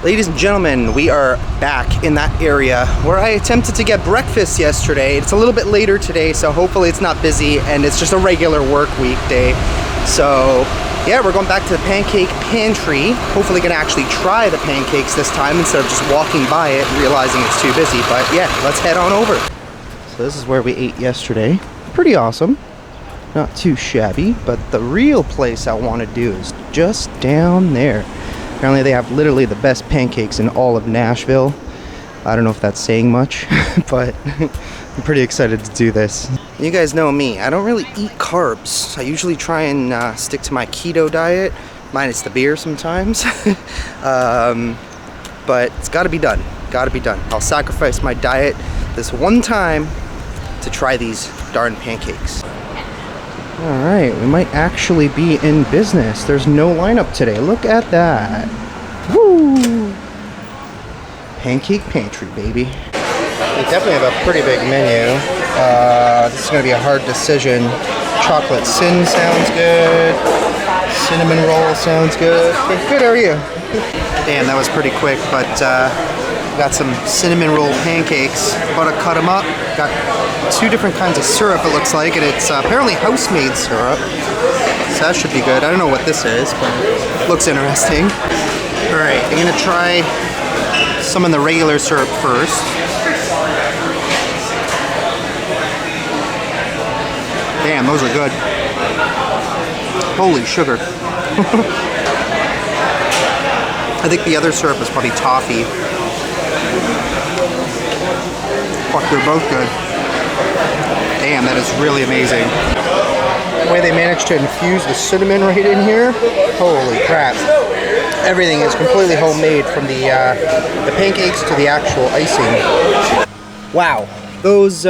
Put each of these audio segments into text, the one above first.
Ladies and gentlemen, we are back in that area where I attempted to get breakfast yesterday. It's a little bit later today, so hopefully it's not busy and it's just a regular work weekday. So yeah, we're going back to the pancake pantry. Hopefully gonna actually try the pancakes this time instead of just walking by it and realizing it's too busy. But yeah, let's head on over. So this is where we ate yesterday. Pretty awesome. Not too shabby, but the real place I want to do is just down there. Apparently they have literally the best pancakes in all of Nashville. I don't know if that's saying much, but I'm pretty excited to do this. You guys know me, I don't really eat carbs. I usually try and stick to my keto diet, minus the beer sometimes. But it's gotta be done, gotta be done. I'll sacrifice my diet this one time to try these darn pancakes. Alright, we might actually be in business. There's no lineup today. Look at that. Woo! Pancake pantry, baby. They definitely have a pretty big menu. This is going to be a hard decision. Chocolate sin sounds good. Cinnamon roll sounds good. Okay, good, how are you? Damn, that was pretty quick, but got some cinnamon roll pancakes. About to cut them up. Got two different kinds of syrup, it looks like, and it's apparently house-made syrup. So that should be good. I don't know what this is, but it looks interesting. Alright, I'm gonna try some of the regular syrup first. Damn, those are good. Holy sugar. I think the other syrup is probably toffee. Fuck, they're both good. Damn, that is really amazing. The way they managed to infuse the cinnamon right in here, holy crap. Everything is completely homemade, from the pancakes to the actual icing. Wow, those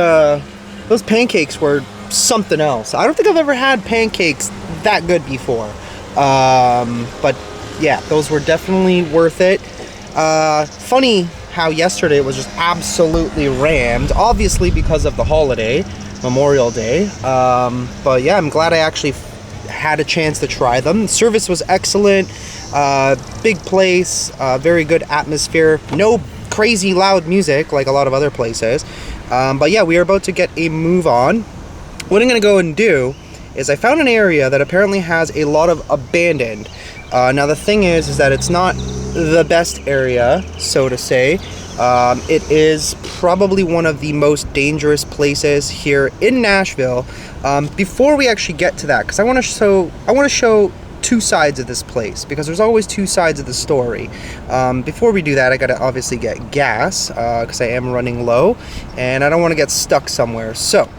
pancakes were something else. I don't think I've ever had pancakes that good before. But yeah, those were definitely worth it. Funny how yesterday was just absolutely rammed, obviously because of the holiday, Memorial Day. But yeah, I'm glad I actually had a chance to try them. The service was excellent. Big place, very good atmosphere. No crazy loud music like a lot of other places. But yeah, we are about to get a move on. What I'm gonna go and do is I found an area that apparently has a lot of abandoned. Now the thing is that it's not the best area, so to say. It is probably one of the most dangerous places here in Nashville. Before we actually get to that, because I want to show two sides of this place, because there's always two sides of the story. Before we do that, I gotta obviously get gas, because I am running low, and I don't want to get stuck somewhere. So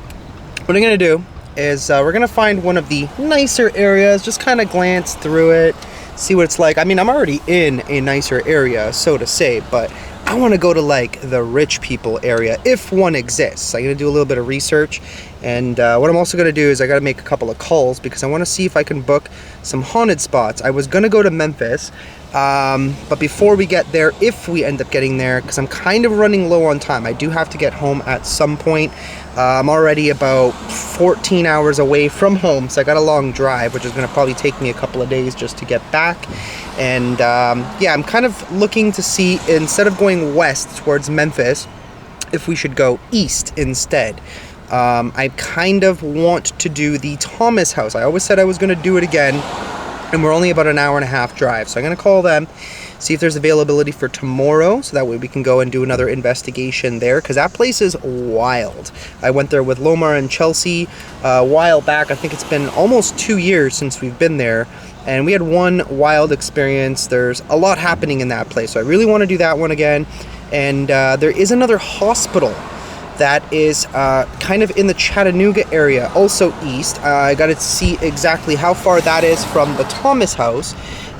what I'm gonna do is we're gonna find one of the nicer areas, just kind of glance through it, see what it's like. I mean, I'm already in a nicer area, so to say, but I want to go to like the rich people area, if one exists. I'm going to do a little bit of research, and what I'm also going to do is I got to make a couple of calls, because I want to see if I can book some haunted spots. I was going to go to Memphis, but before we get there, if we end up getting there, because I'm kind of running low on time, I do have to get home at some point. I'm already about 14 hours away from home, so I got a long drive, which is going to probably take me a couple of days just to get back. And yeah, I'm kind of looking to see, instead of going west towards Memphis, if we should go east instead. I kind of want to do the Thomas house. I always said I was going to do it again, and we're only about an hour and a half drive, so I'm going to call them, see if there's availability for tomorrow, so that way we can go and do another investigation there, because that place is wild. I went there with Lomar and Chelsea a while back. I think it's been almost 2 years since we've been there, and we had one wild experience. There's a lot happening in that place, so I really want to do that one again. And there is another hospital that is kind of in the Chattanooga area, also east. I got to see exactly how far that is from the Thomas house,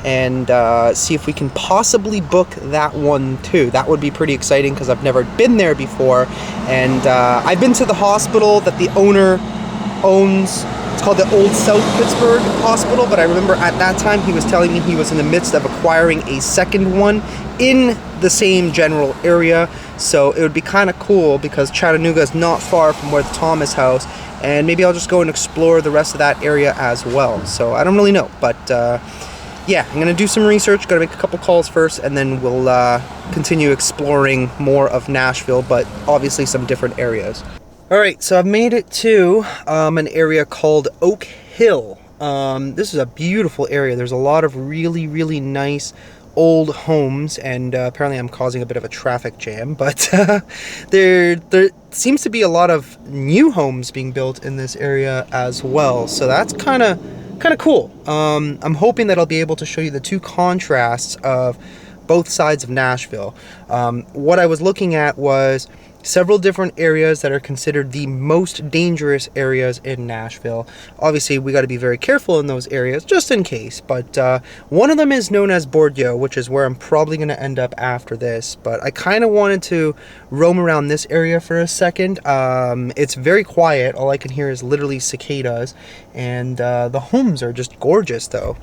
and see if we can possibly book that one too. That would be pretty exciting, because I've never been there before, and I've been to the hospital that the owner owns. It's called the Old South Pittsburgh Hospital, but I remember at that time he was telling me he was in the midst of acquiring a second one in the same general area. So it would be kind of cool, because Chattanooga is not far from where the Thomas house, and maybe I'll just go and explore the rest of that area as well. So I don't really know, but yeah, I'm going to do some research, got to make a couple calls first, and then we'll continue exploring more of Nashville, but obviously some different areas. All right, so I've made it to an area called Oak Hill. This is a beautiful area. There's a lot of really, really nice old homes, and apparently I'm causing a bit of a traffic jam, but there seems to be a lot of new homes being built in this area as well, so that's kind of cool. I'm hoping that I'll be able to show you the two contrasts of both sides of Nashville. What I was looking at was several different areas that are considered the most dangerous areas in Nashville. Obviously, we got to be very careful in those areas, just in case. But one of them is known as Bordeaux, which is where I'm probably going to end up after this. But I kind of wanted to roam around this area for a second. It's very quiet. All I can hear is literally cicadas. And the homes are just gorgeous, though.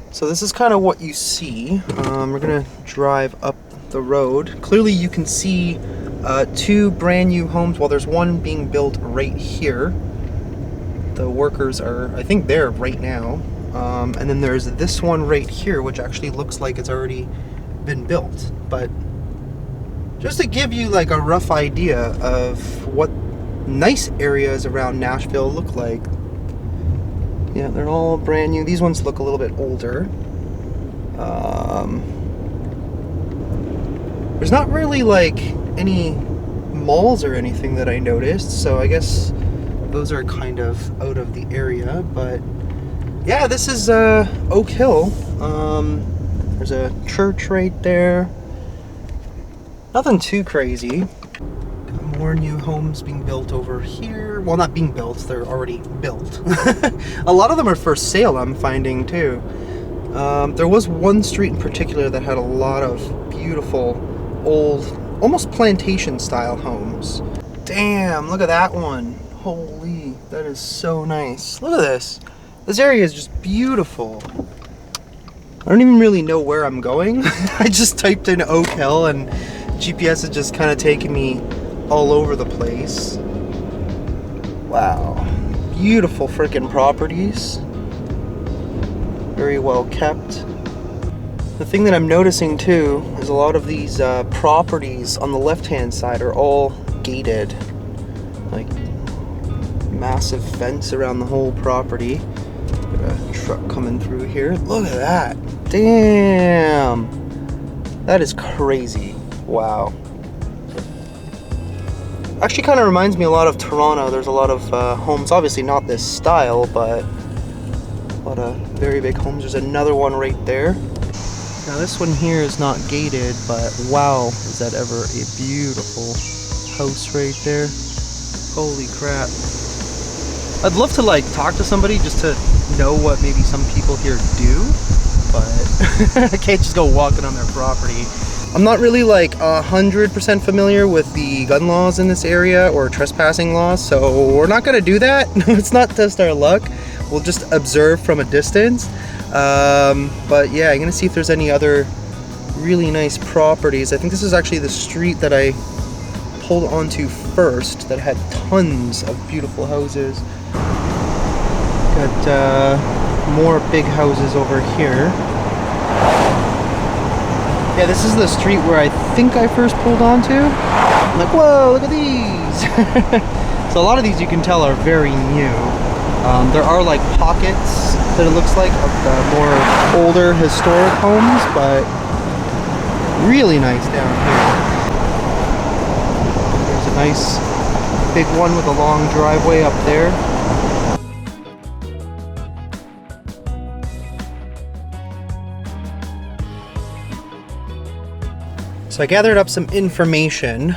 So this is kind of what you see. We're going to drive up the road. Clearly, you can see two brand new homes. Well, there's one being built right here. The workers are, I think, there right now. And then there's this one right here, which actually looks like it's already been built. But just to give you like a rough idea of what nice areas around Nashville look like. Yeah, they're all brand new. These ones look a little bit older. There's not really like any malls or anything that I noticed, so I guess those are kind of out of the area. But yeah, this is Oak Hill. There's a church right there. Nothing too crazy. Got more new homes being built over here. Well, not being built, they're already built. A lot of them are for sale, I'm finding too. There was one street in particular that had a lot of beautiful old, almost plantation style homes. Damn, look at that one. Holy, that is so nice. Look at this. This area is just beautiful. I don't even really know where I'm going. I just typed in Oak Hill and GPS is just kind of taking me all over the place. Wow. Beautiful freaking properties. Very well kept. The thing that I'm noticing too is a lot of these properties on the left-hand side are all gated. Like massive fence around the whole property. Got a truck coming through here. Look at that. Damn. That is crazy. Wow. Actually kind of reminds me a lot of Toronto. There's a lot of homes, obviously not this style, but a lot of very big homes. There's another one right there. Now this one here is not gated, but wow, is that ever a beautiful house right there. Holy crap. I'd love to like talk to somebody just to know what maybe some people here do, but I can't just go walking on their property. I'm not really like 100% familiar with the gun laws in this area or trespassing laws, so we're not gonna do that. Let's not test our luck. We'll just observe from a distance. But yeah, I'm gonna see if there's any other really nice properties. I think this is actually the street that I pulled onto first that had tons of beautiful houses. Got more big houses over here. Yeah, this is the street where I think I first pulled onto. I'm like, whoa, look at these. So a lot of these you can tell are very new. There are like pockets that it looks like of the more older historic homes, but really nice down here. There's a nice big one with a long driveway up there. So I gathered up some information.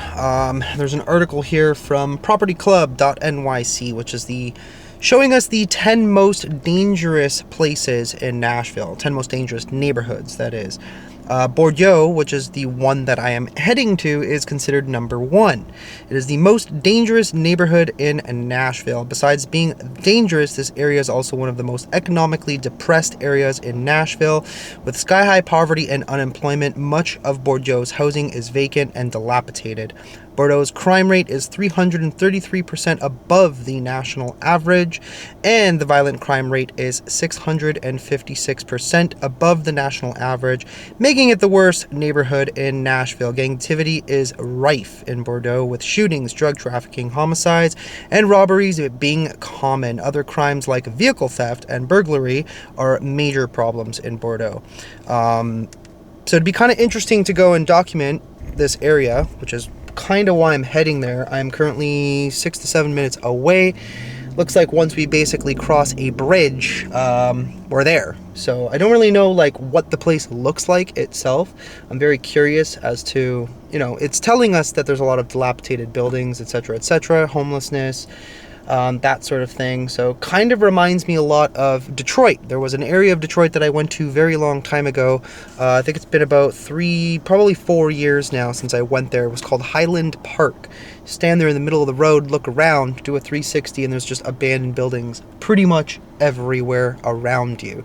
There's an article here from propertyclub.nyc, which is showing us the 10 most dangerous places in Nashville, 10 most dangerous neighborhoods, that is. Bordeaux, which is the one that I am heading to, is considered number 1. It is the most dangerous neighborhood in Nashville. Besides being dangerous, this area is also one of the most economically depressed areas in Nashville. With sky-high poverty and unemployment, much of Bordeaux's housing is vacant and dilapidated. Bordeaux's crime rate is 333% above the national average, and the violent crime rate is 656% above the national average, making it the worst neighborhood in Nashville. Gang activity is rife in Bordeaux, with shootings, drug trafficking, homicides, and robberies being common. Other crimes like vehicle theft and burglary are major problems in Bordeaux. So it'd be kind of interesting to go and document this area, which is kind of why I'm heading there. I'm currently 6 to 7 minutes away. Looks like once we basically cross a bridge, we're there. So I don't really know like what the place looks like itself. I'm very curious as to, it's telling us that there's a lot of dilapidated buildings, etc., homelessness, that sort of thing. So kind of reminds me a lot of Detroit. There was an area of Detroit that I went to very long time ago. I think it's been about 3, probably 4 years now since I went there. It was called Highland Park. Stand there in the middle of the road, look around, do a 360, and there's just abandoned buildings pretty much everywhere around you.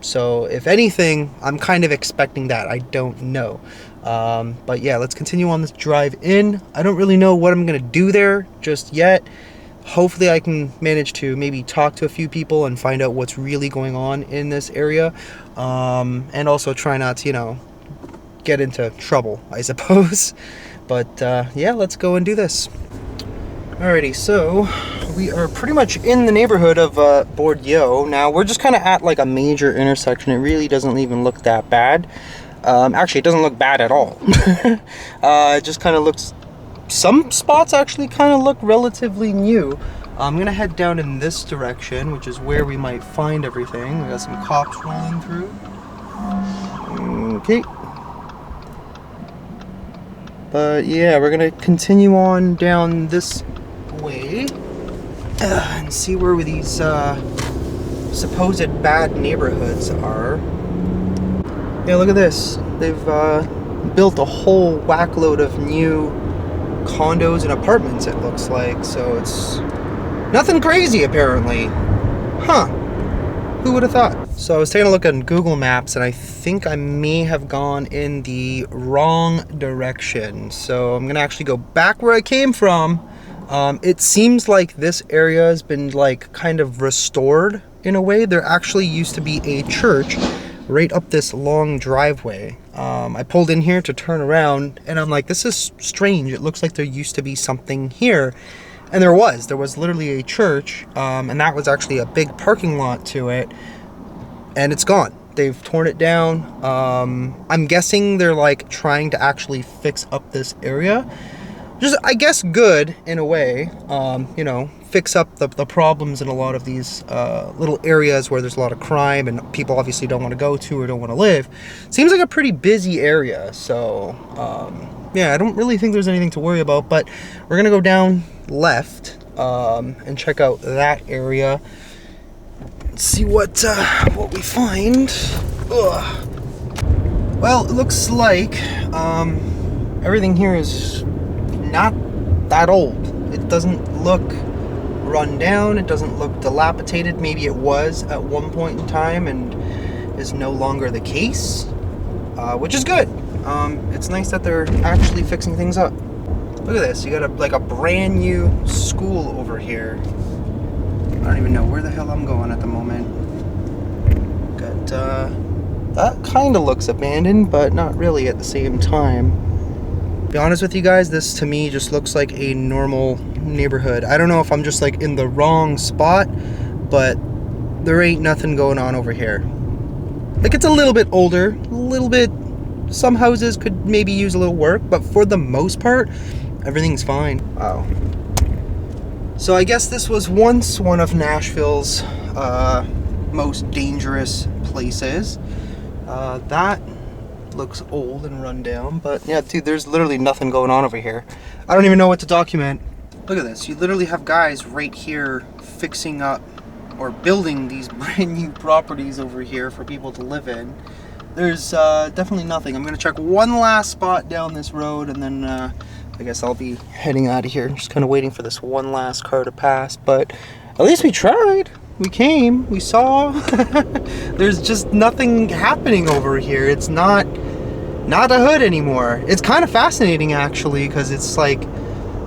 So if anything, I'm kind of expecting that. I don't know. But yeah, let's continue on this drive in. I don't really know what I'm going to do there just yet. Hopefully I can manage to maybe talk to a few people and find out what's really going on in this area. And also try not to, get into trouble, I suppose. But yeah, let's go and do this. Alrighty, so we are pretty much in the neighborhood of Bordeaux. Now, we're just kind of at like a major intersection. It really doesn't even look that bad. Actually, it doesn't look bad at all. It just kind of looks... Some spots actually kind of look relatively new. I'm going to head down in this direction, which is where we might find everything. We got some cops rolling through. Okay. But yeah, we're going to continue on down this way and see where these supposed bad neighborhoods are. Yeah, look at this. They've built a whole whackload of new condos and apartments, it looks like. So it's nothing crazy, apparently. Huh. Who would have thought? So I was taking a look on Google Maps, and I think I may have gone in the wrong direction. So I'm going to actually go back where I came from. It seems like this area has been like kind of restored in a way. There actually used to be a church right up this long driveway. I pulled in here to turn around, and I'm like, this is strange. It looks like there used to be something here. And there was literally a church, and that was actually a big parking lot to it, and it's gone. They've torn it down. I'm guessing they're like trying to actually fix up this area. Just, I guess, good in a way, fix up the problems in a lot of these little areas where there's a lot of crime and people obviously don't want to go to or don't want to live. Seems like a pretty busy area, so yeah, I don't really think there's anything to worry about, but we're gonna go down left and check out that area. Let's see what we find. Ugh. Well, it looks like everything here is not that old. It doesn't look run down. It doesn't look dilapidated. Maybe it was at one point in time and is no longer the case, which is good. It's nice that they're actually fixing things up. Look at this. You got a brand new school over here. I don't even know where the hell I'm going at the moment. Got that kind of looks abandoned, but not really at the same time. To be honest with you guys, this to me just looks like a normal neighborhood. I don't know if I'm just like in the wrong spot, but there ain't nothing going on over here. Like, it's a little bit older, a little bit, some houses could maybe use a little work, but for the most part, everything's fine. Wow. So I guess this was once one of Nashville's most dangerous places. That looks old and run down, but yeah, dude, there's literally nothing going on over here. I don't even know what to document. Look at this. You literally have guys right here fixing up or building these brand new properties over here for people to live in. There's definitely nothing. I'm gonna check one last spot down this road, and then I guess I'll be heading out of here. Just kind of waiting for this one last car to pass, but at least we tried. We came, we saw. There's just nothing happening over here. It's not not a hood anymore. It's kind of fascinating actually, because it's like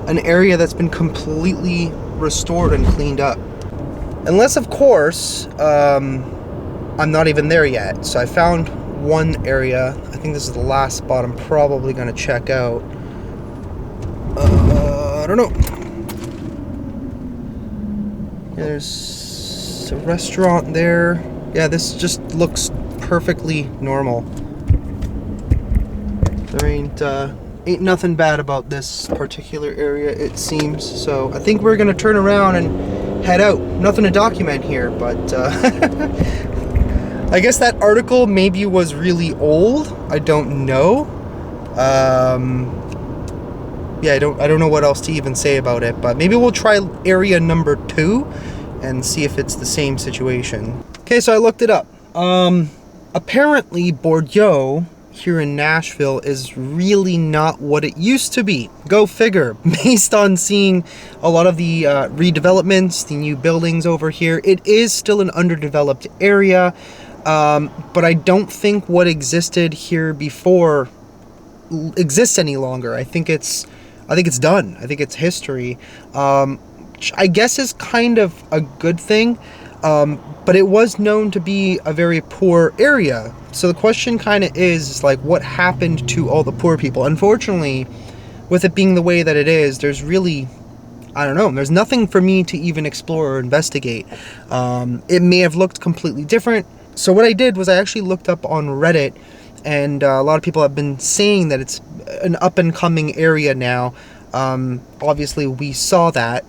an area that's been completely restored and cleaned up. Unless of course, I'm not even there yet. So I found one area. I think this is the last spot I'm probably gonna check out. I don't know. Yeah, there's a restaurant there. Yeah, this just looks perfectly normal. There ain't nothing bad about this particular area, it seems. So I think we're gonna turn around and head out. Nothing to document here, but I guess that article maybe was really old. I don't know. Yeah, I don't know what else to even say about it, but maybe we'll try area number 2 and see if it's the same situation. Okay, so I looked it up. Apparently Bordeaux here in Nashville is really not what it used to be. Go figure. Based on seeing a lot of the redevelopments, the new buildings over here, it is still an underdeveloped area, but I don't think what existed here before exists any longer. I think it's done. I think it's history. Which I guess is kind of a good thing. But it was known to be a very poor area. So the question kind of is like, what happened to all the poor people? Unfortunately, with it being the way that it is, there's really, I don't know, there's nothing for me to even explore or investigate. It may have looked completely different. So what I did was I actually looked up on Reddit, and a lot of people have been saying that it's an up and coming area now. Obviously we saw that,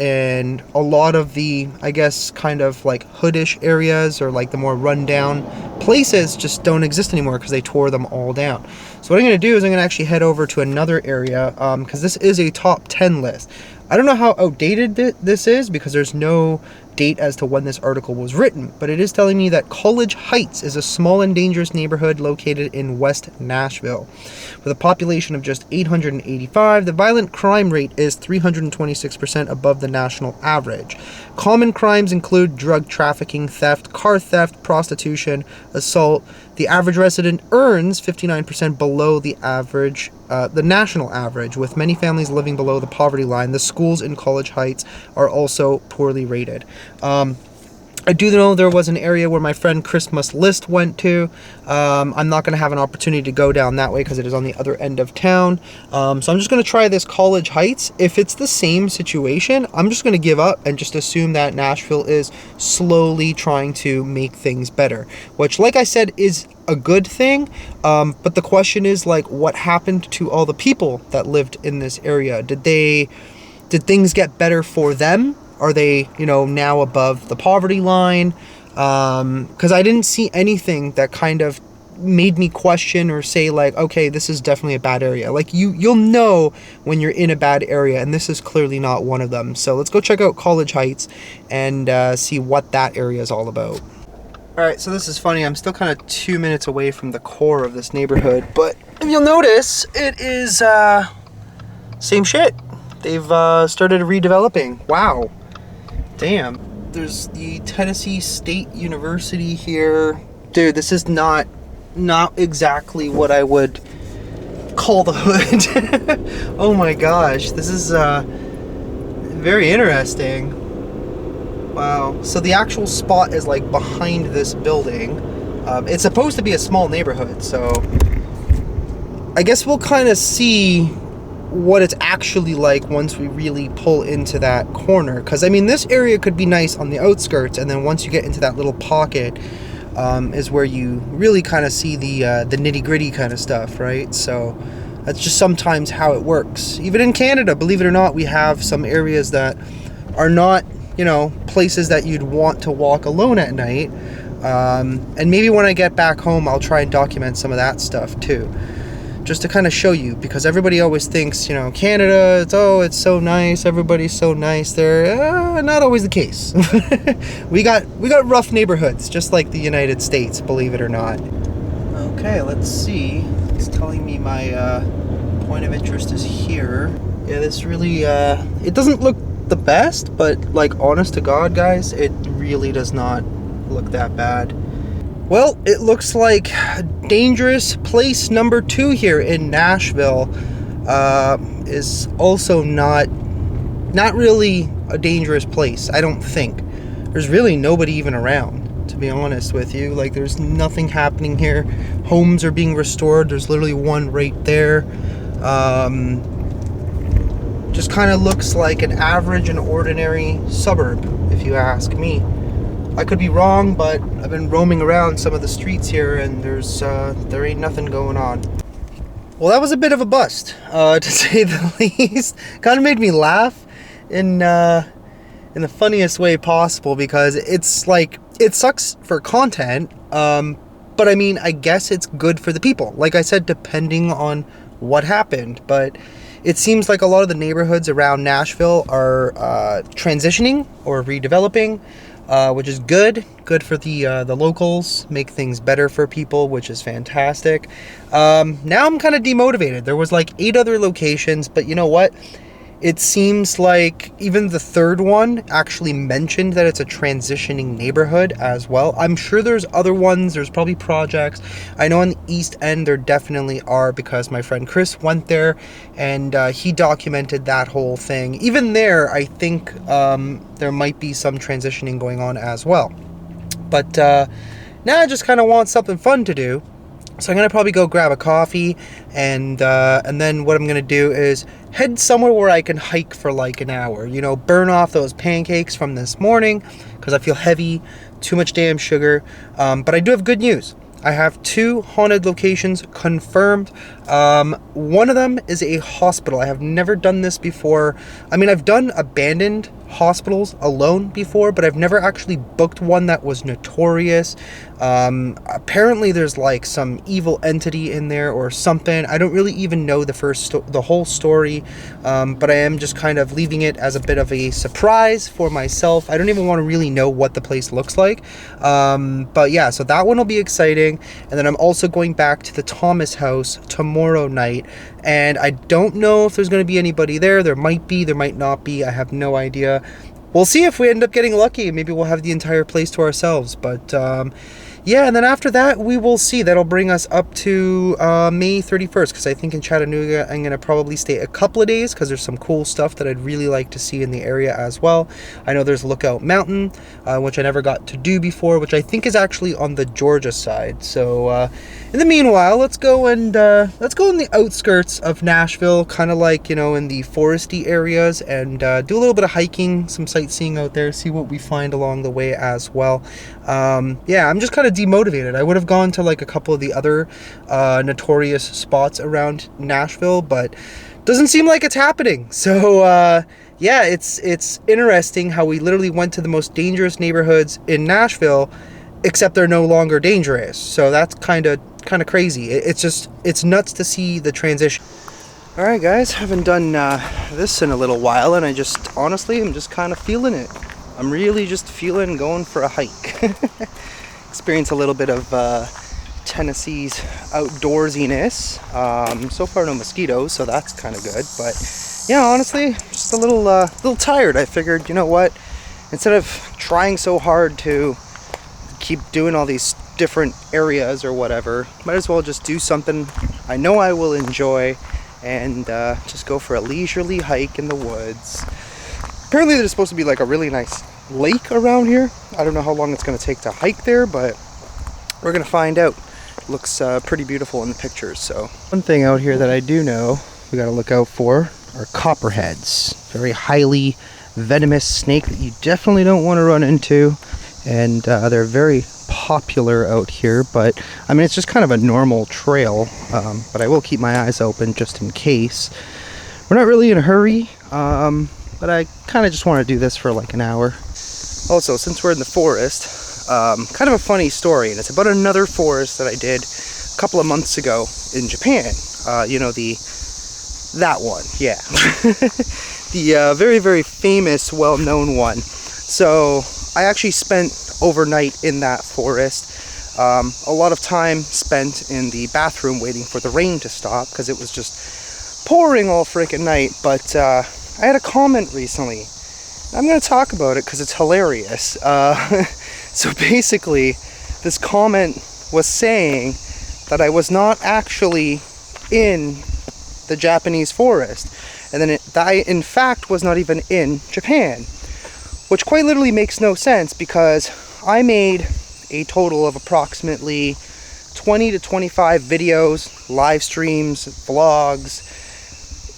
and a lot of the, I guess, kind of like hoodish areas or like the more rundown places just don't exist anymore because they tore them all down. So what I'm going to do is I'm going to actually head over to another area, because this is a top 10 list. I don't know how outdated this is because there's no date as to when this article was written, but it is telling me that College Heights is a small and dangerous neighborhood located in West Nashville. With a population of just 885, the violent crime rate is 326% above the national average. Common crimes include drug trafficking, theft, car theft, prostitution, assault. The average resident earns 59% below the average, the national average, with many families living below the poverty line. The schools in College Heights are also poorly rated. I do know there was an area where my friend Christmas List went to. I'm not going to have an opportunity to go down that way because it is on the other end of town. So I'm just going to try this College Heights. If it's the same situation, I'm just going to give up and just assume that Nashville is slowly trying to make things better, which, like I said, is a good thing. But the question is, like, what happened to all the people that lived in this area? Did things get better for them? Are they, now above the poverty line? Because I didn't see anything that kind of made me question or say like, okay, this is definitely a bad area. Like you'll know when you're in a bad area, and this is clearly not one of them. So let's go check out College Heights and see what that area is all about. All right, so this is funny. I'm still kind of 2 minutes away from the core of this neighborhood, but if you'll notice, it is same shit. They've started redeveloping. Wow. Damn. There's the Tennessee State University here. Dude, this is not exactly what I would call the hood. Oh my gosh, this is very interesting. Wow. So the actual spot is like behind this building. It's supposed to be a small neighborhood, so I guess we'll kind of see what it's actually like once we really pull into that corner. Because I mean, this area could be nice on the outskirts, and then once you get into that little pocket is where you really kind of see the nitty-gritty kind of stuff, right? So that's just sometimes how it works. Even in Canada, believe it or not, we have some areas that are not, places that you'd want to walk alone at night. And maybe when I get back home, I'll try and document some of that stuff too, just to kind of show you, because everybody always thinks, Canada, it's so nice, everybody's so nice there. Not always the case. we got rough neighborhoods, just like the United States, believe it or not. Okay, let's see. It's telling me my point of interest is here. Yeah, this really, it doesn't look the best, but like, honest to God, guys, it really does not look that bad. Well, it looks like dangerous place number 2 here in Nashville is also not really a dangerous place, I don't think. There's really nobody even around, to be honest with you. Like, there's nothing happening here. Homes are being restored. There's literally one right there. Just kind of looks like an average and ordinary suburb, if you ask me. I could be wrong, but I've been roaming around some of the streets here, and there ain't nothing going on. Well, that was a bit of a bust, to say the least. Kind of made me laugh in the funniest way possible, because it's like, it sucks for content, but I mean, I guess it's good for the people. Like I said, depending on what happened, but it seems like a lot of the neighborhoods around Nashville are transitioning or redeveloping, which is good for the locals, make things better for people, which is fantastic. Now I'm kind of demotivated. There was like 8 other locations, but you know what? It seems like even the third one actually mentioned that it's a transitioning neighborhood as well. I'm sure there's other ones. There's probably projects. I know on the East End there definitely are, because my friend Chris went there and he documented that whole thing. Even there, I think there might be some transitioning going on as well. But now I just kind of want something fun to do. So I'm going to probably go grab a coffee, and then what I'm going to do is head somewhere where I can hike for like an hour. You know, burn off those pancakes from this morning, because I feel heavy, too much damn sugar. But I do have good news. I have 2 haunted locations confirmed. One of them is a hospital. I have never done this before. I mean, I've done abandoned hospitals alone before, but I've never actually booked one that was notorious. Apparently there's like some evil entity in there or something. I don't really even know the whole story, but I am just kind of leaving it as a bit of a surprise for myself. I don't even want to really know what the place looks like. But yeah, so that one will be exciting. And then I'm also going back to the Thomas house tomorrow night, and I don't know if there's going to be anybody there. There might be, there might not be. I have no idea. We'll see if we end up getting lucky. Maybe we'll have the entire place to ourselves. But yeah, and then after that, we will see. That'll bring us up to May 31st, because I think in Chattanooga, I'm going to probably stay a couple of days, because there's some cool stuff that I'd really like to see in the area as well. I know there's Lookout Mountain, which I never got to do before, which I think is actually on the Georgia side. So in the meanwhile, let's go in the outskirts of Nashville, kind of like, you know, in the foresty areas, and do a little bit of hiking, some sightseeing out there, see what we find along the way as well. Yeah, I'm just kind of demotivated. I would have gone to like a couple of the other notorious spots around Nashville, but doesn't seem like it's happening. So yeah, it's interesting how we literally went to the most dangerous neighborhoods in Nashville, except they're no longer dangerous. So that's kind of crazy. It's nuts to see the transition. All right, guys, haven't done this in a little while, and I'm just kind of feeling it. I'm really just feeling going for a hike. Experience a little bit of Tennessee's outdoorsiness. So far no mosquitoes, so that's kind of good. But yeah, honestly, just a little tired. I figured, you know what, instead of trying so hard to keep doing all these different areas or whatever, might as well just do something I know I will enjoy, and just go for a leisurely hike in the woods. Apparently there's supposed to be like a really nice lake around here. I don't know how long it's going to take to hike there, but we're going to find out. It looks pretty beautiful in the pictures. So one thing out here that I do know we got to look out for are copperheads. Very highly venomous snake that you definitely don't want to run into, and they're very popular out here. But I mean, it's just kind of a normal trail, but I will keep my eyes open just in case. We're not really in a hurry, but I kind of just want to do this for like an hour. Also, since we're in the forest, kind of a funny story, and it's about another forest that I did a couple of months ago in Japan. You know, that one, yeah. The very, very famous, well-known one. So I actually spent overnight in that forest. A lot of time spent in the bathroom waiting for the rain to stop, because it was just pouring all freaking night. But I had a comment recently. I'm going to talk about it because it's hilarious. So basically, this comment was saying that I was not actually in the Japanese forest, and then that I in fact was not even in Japan, which quite literally makes no sense, because I made a total of approximately 20 to 25 videos, live streams, vlogs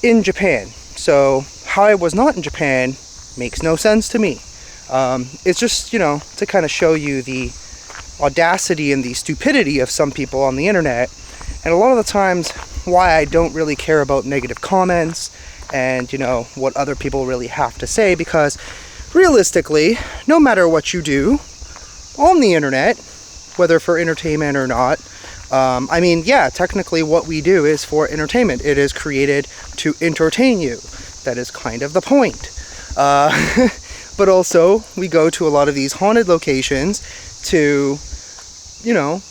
in Japan. So how I was not in Japan makes no sense to me. It's just, you know, to kind of show you the audacity and the stupidity of some people on the internet, and a lot of the times why I don't really care about negative comments and, you know, what other people really have to say, because realistically, no matter what you do on the internet, whether for entertainment or not, I mean, yeah, technically what we do is for entertainment. It is created to entertain you. That is kind of the point. But also, we go to a lot of these haunted locations to, you know,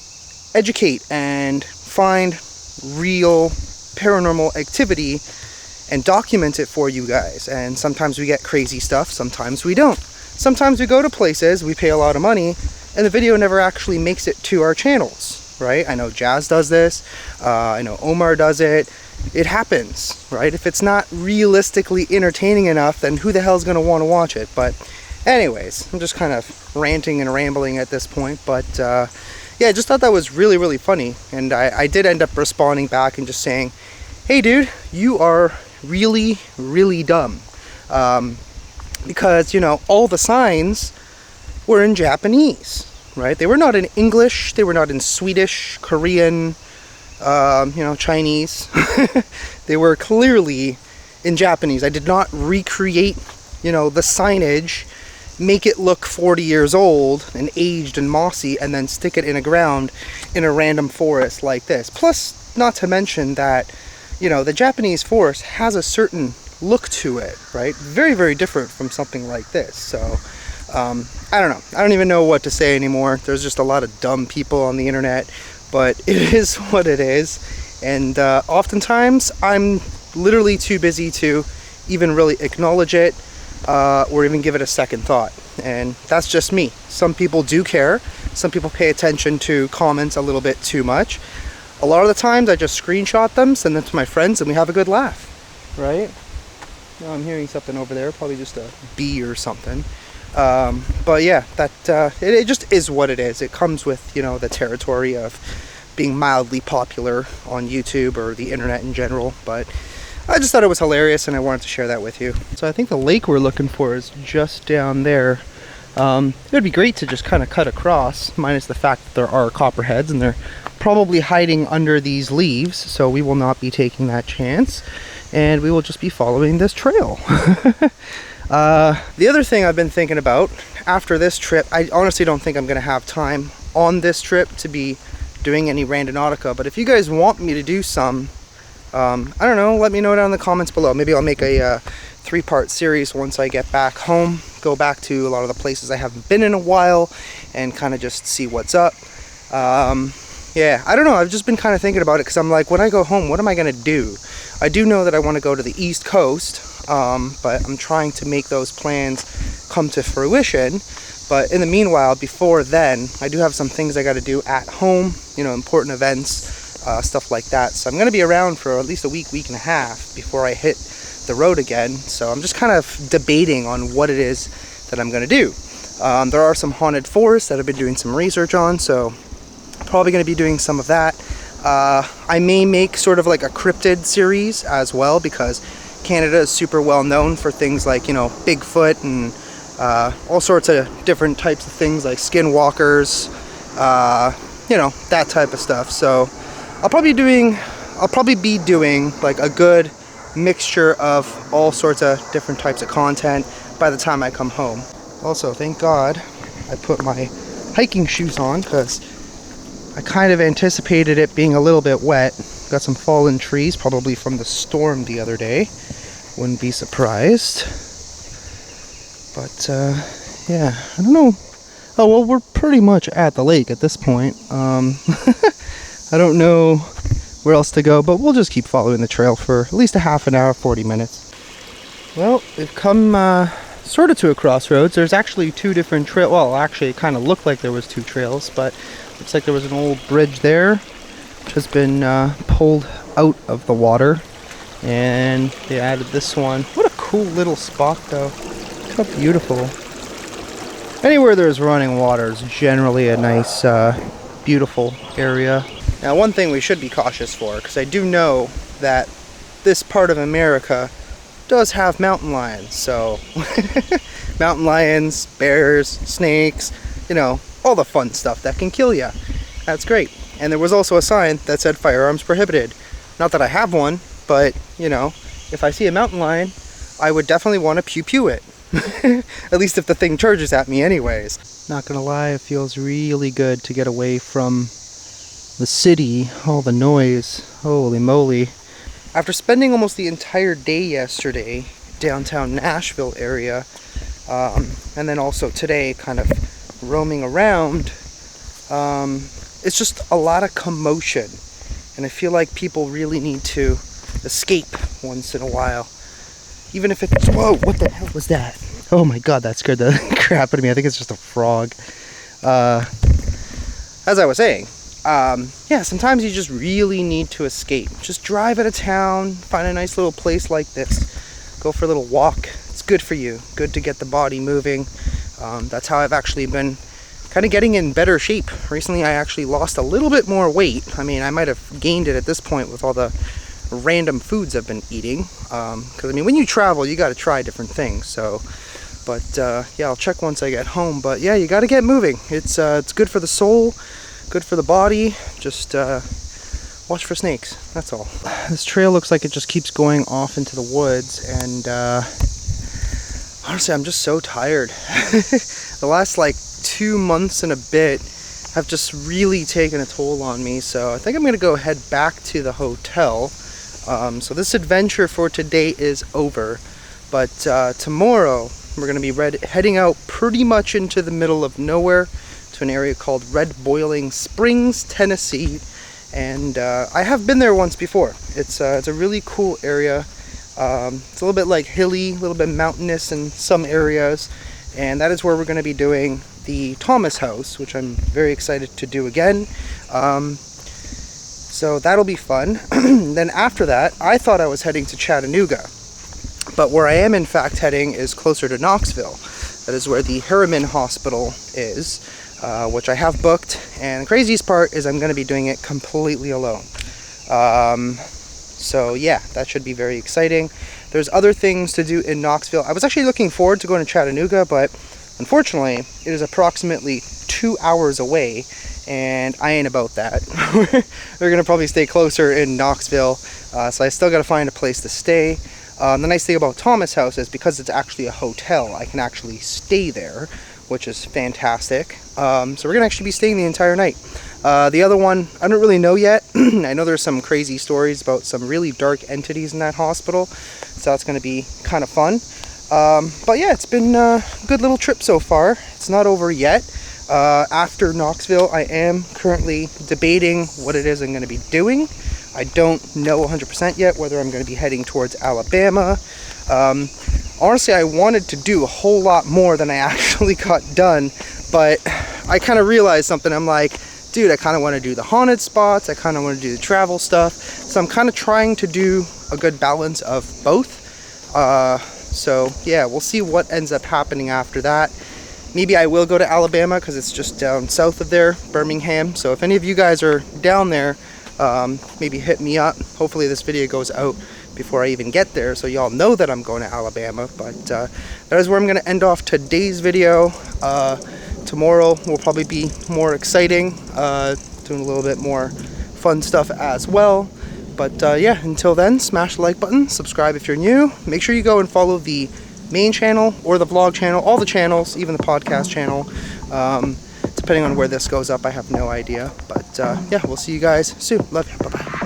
educate and find real paranormal activity and document it for you guys. And sometimes we get crazy stuff, sometimes we don't. Sometimes we go to places, we pay a lot of money, and the video never actually makes it to our channels, right? I know Jazz does this, I know Omar does it. It happens, right? If it's not realistically entertaining enough, then who the hell's gonna want to watch it? But anyways, I'm just kind of ranting and rambling at this point, but yeah, I just thought that was really, really funny. And I did end up responding back and just saying, hey dude, you are really, really dumb. Because, you know, all the signs were in Japanese, right? They were not in English, they were not in Swedish, Korean, you know, Chinese. They were clearly in Japanese. I did not recreate, you know, the signage, make it look 40 years old and aged and mossy, and then stick it in a ground in a random forest like this. Plus, not to mention that, you know, the Japanese forest has a certain look to it, right? Very, very different from something like this. So I don't know. I don't even know what to say anymore. There's just a lot of dumb people on the internet, but it is what it is. And oftentimes I'm literally too busy to even really acknowledge it or even give it a second thought. And that's just me. Some people do care. Some people pay attention to comments a little bit too much. A lot of the times I just screenshot them, send them to my friends, and we have a good laugh, right? Now I'm hearing something over there, probably just a bee or something. But yeah, that it just is what it is. It comes with, you know, the territory of being mildly popular on YouTube or the internet in general. But I just thought it was hilarious, and I wanted to share that with you. So I think the lake we're looking for is just down there. It would be great to just kind of cut across, minus the fact that there are copperheads and they're probably hiding under these leaves, so we will not be taking that chance, and we will just be following this trail. The other thing I've been thinking about after this trip, I honestly don't think I'm going to have time on this trip to be doing any randonautica, but if you guys want me to do some, I don't know, let me know down in the comments below. Maybe I'll make a 3-part series once I get back home, go back to a lot of the places I haven't been in a while, and kind of just see what's up. Yeah, I don't know, I've just been kind of thinking about it, because I'm like, when I go home, what am I going to do? I do know that I want to go to the East Coast, but I'm trying to make those plans come to fruition. But in the meanwhile, before then, I do have some things I got to do at home, you know, important events, stuff like that. So I'm going to be around for at least a week, week and a half before I hit the road again. So I'm just kind of debating on what it is that I'm going to do. There are some haunted forests that I've been doing some research on, so probably going to be doing some of that. I may make sort of like a cryptid series as well, because Canada is super well known for things like, you know, Bigfoot and all sorts of different types of things like skinwalkers, you know, that type of stuff. So I'll probably be doing like a good mixture of all sorts of different types of content by the time I come home. Also, thank God I put my hiking shoes on, because I kind of anticipated it being a little bit wet. Got some fallen trees, probably from the storm the other day. Wouldn't be surprised. But yeah, I don't know. Oh well, we're pretty much at the lake at this point. I don't know where else to go, but we'll just keep following the trail for at least a half an hour, 40 minutes. Well, we've come sort of to a crossroads. There's actually two different trails. Well, actually it kind of looked like there was two trails, but looks like there was an old bridge there which has been pulled out of the water, and they added this one. What a cool little spot though. Look how beautiful. Anywhere there's running water is generally a nice beautiful area. Now, one thing we should be cautious for, because I do know that this part of America does have mountain lions. So mountain lions, bears, snakes, you know, all the fun stuff that can kill you. That's great. And there was also a sign that said firearms prohibited. Not that I have one, but you know, if I see a mountain lion, I would definitely want to pew pew it. At least if the thing charges at me anyways. Not gonna lie, it feels really good to get away from the city, all the noise, holy moly. After spending almost the entire day yesterday downtown Nashville area, and then also today kind of roaming around, it's just a lot of commotion, and I feel like people really need to escape once in a while. Even if it's, whoa, what the hell was that? Oh my god, that scared the crap out of me. I think it's just a frog. As I was saying, yeah, sometimes you just really need to escape. Just drive out of town, find a nice little place like this, go for a little walk. It's good for you, good to get the body moving. That's how I've actually been kind of getting in better shape. Recently I actually lost a little bit more weight. I mean, I might have gained it at this point with all the random foods I've been eating, because I mean, when you travel you got to try different things. So but yeah, I'll check once I get home. But yeah, you got to get moving. It's good for the soul, good for the body. Just watch for snakes, that's all. This trail looks like it just keeps going off into the woods, and honestly I'm just so tired. The last like 2 months and a bit have just really taken a toll on me, so I think I'm gonna go head back to the hotel. So this adventure for today is over, but tomorrow we're going to be heading out pretty much into the middle of nowhere to an area called Red Boiling Springs, Tennessee, and I have been there once before. It's a really cool area. It's a little bit like hilly, a little bit mountainous in some areas, and that is where we're going to be doing the Thomas House, which I'm very excited to do again. So that'll be fun. Then after that, I thought I was heading to Chattanooga, but where I am in fact heading is closer to Knoxville. That is where the Harriman Hospital is, which I have booked, and the craziest part is I'm going to be doing it completely alone. So yeah, that should be very exciting. There's other things to do in Knoxville. I was actually looking forward to going to Chattanooga, but unfortunately it is approximately 2 hours away, and I ain't about that. We're gonna probably stay closer in Knoxville, so I still gotta find a place to stay. The nice thing about Thomas House is because it's actually a hotel, I can actually stay there, which is fantastic. So we're gonna actually be staying the entire night. The other one, I don't really know yet. I know there's some crazy stories about some really dark entities in that hospital, so that's gonna be kind of fun. But yeah, it's been a good little trip so far. It's not over yet. After Knoxville, I am currently debating what it is I'm going to be doing. I don't know 100% yet whether I'm going to be heading towards Alabama. Honestly, I wanted to do a whole lot more than I actually got done, but I kind of realized something. I'm like, dude, I kind of want to do the haunted spots, I kind of want to do the travel stuff, so I'm kind of trying to do a good balance of both. So yeah, we'll see what ends up happening after that. Maybe I will go to Alabama because it's just down south of there, Birmingham. So if any of you guys are down there, maybe hit me up. Hopefully this video goes out before I even get there, so y'all know that I'm going to Alabama. But that is where I'm going to end off today's video. Tomorrow will probably be more exciting, doing a little bit more fun stuff as well. But yeah, until then, smash the like button, subscribe if you're new. Make sure you go and follow the main channel or the vlog channel, all the channels, even the podcast channel. Depending on where this goes up, I have no idea. But yeah, we'll see you guys soon. Love you. Bye-bye.